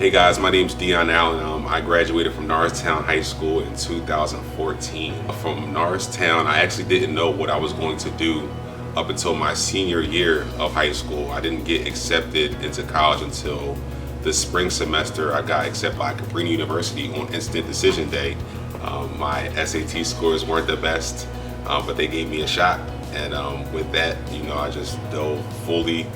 Hey guys, my name's Deion Allen. I graduated from Norristown High School in 2014. From Norristown, I actually didn't know what I was going to do up until my senior year of high school. I didn't get accepted into college until the spring semester. I got accepted by Cabrini University on instant decision day. My SAT scores weren't the best, but they gave me a shot. And with that, I just dove fully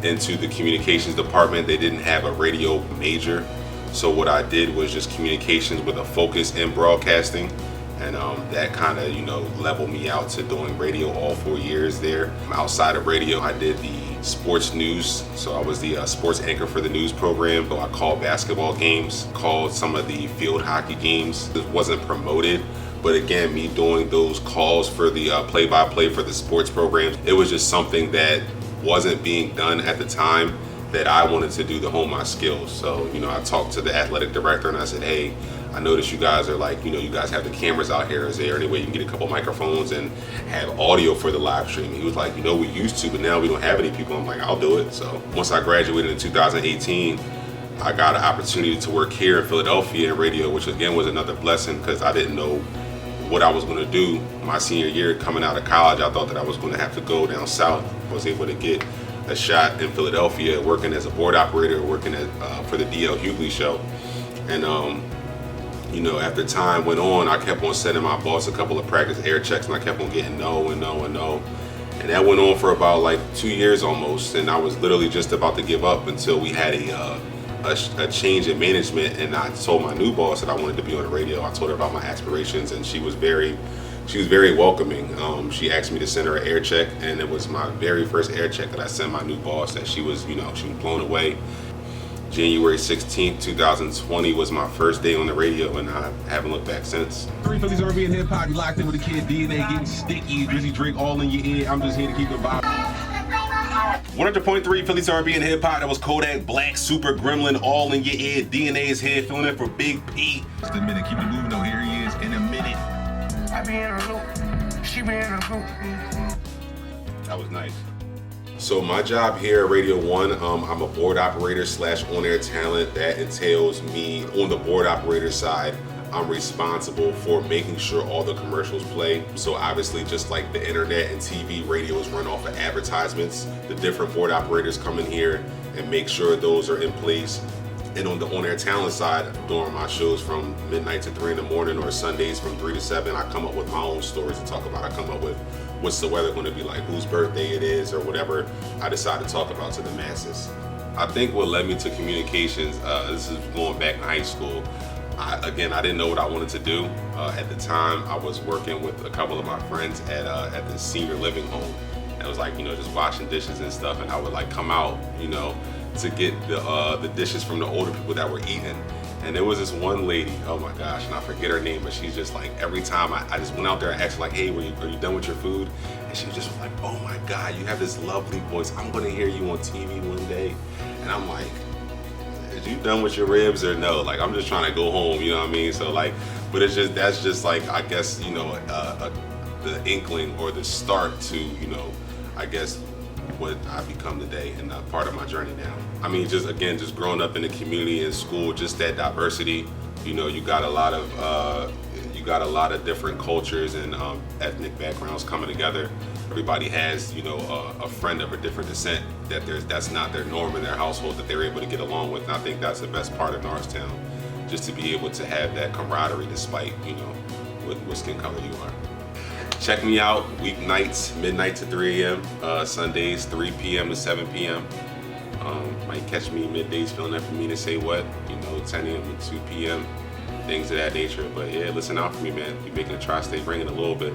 into the communications department. They didn't have a radio major, so what I did was just communications with a focus in broadcasting, and that kind of leveled me out to doing radio all 4 years there. Outside of radio, I did the sports news, so I was the sports anchor for the news program. So I called basketball games, called some of the field hockey games. This wasn't promoted, but again, me doing those calls for the play-by-play for the sports programs, it was just something that wasn't being done at the time that I wanted to do to hone my skills. So, I talked to the athletic director and I said, hey, I noticed you guys are you guys have the cameras out here. Is there any way you can get a couple microphones and have audio for the live stream? He was like, we used to, but now we don't have any people. I'm like, I'll do it. So once I graduated in 2018, I got an opportunity to work here in Philadelphia in radio, which again was another blessing because I didn't know what I was going to do. My senior year coming out of college, I thought that I was going to have to go down south. I was able to get a shot in Philadelphia working as a board operator, working for the D.L. Hughley show. And after time went on, I kept on sending my boss a couple of practice air checks, and I kept on getting no and no and no. And that went on for about 2 years almost, and I was literally just about to give up until we had a change in management, and I told my new boss that I wanted to be on the radio. I told her about my aspirations, and she was very welcoming. She asked me to send her an air check, and it was my very first air check that I sent my new boss, that she was blown away. January 16th, 2020 was my first day on the radio, and I haven't looked back since. Phillies R&B and hip hop, you locked in with the kid DNA, getting sticky, Drizzy Drake all in your ear. I'm just here to keep it vibing. 100.3 Phillies R&B and hip hop. That was Kodak Black, Super Gremlin, all in your ear. DNA is here, filling in for Big P. Just a minute, keep it moving though. Here he is in a minute. I be in a loop, she be in a loop. That was nice. So my job here at Radio 1, I'm a board operator / on-air talent. That entails me on the board operator side. I'm responsible for making sure all the commercials play. So obviously, just like the internet and TV, radio is run off of advertisements. The different board operators come in here and make sure those are in place. And on the on-air talent side, during my shows from midnight to 3 in the morning or Sundays from 3 to 7, I come up with my own stories to talk about. I come up with what's the weather going to be like, whose birthday it is, or whatever I decide to talk about to the masses. I think what led me to communications, this is going back in high school. I didn't know what I wanted to do. At the time, I was working with a couple of my friends at the senior living home. And it was just washing dishes and stuff, and I would come out, to get the dishes from the older people that were eating. And there was this one lady, oh my gosh, and I forget her name, but she's just every time I just went out there and asked her hey, are you done with your food? And she was just like, oh my God, you have this lovely voice. I'm gonna hear you on TV one day. And I'm like, is you done with your ribs or no? I'm just trying to go home, you know what I mean? So but that's just I guess, the inkling or the start to, I guess, what I've become today and part of my journey now. I mean, just growing up in the community and school, just that diversity. You got a lot of different cultures and ethnic backgrounds coming together. Everybody has a friend of a different descent that's not their norm in their household that they're able to get along with. And I think that's the best part of Norristown, just to be able to have that camaraderie despite what skin color you are. Check me out weeknights, midnight to 3 a.m., Sundays, 3 p.m. to 7 p.m. Might catch me middays filling up for me to say what, 10 a.m. to 2 p.m., things of that nature. But yeah, listen out for me, man. Be making a tri-state ring in a little bit.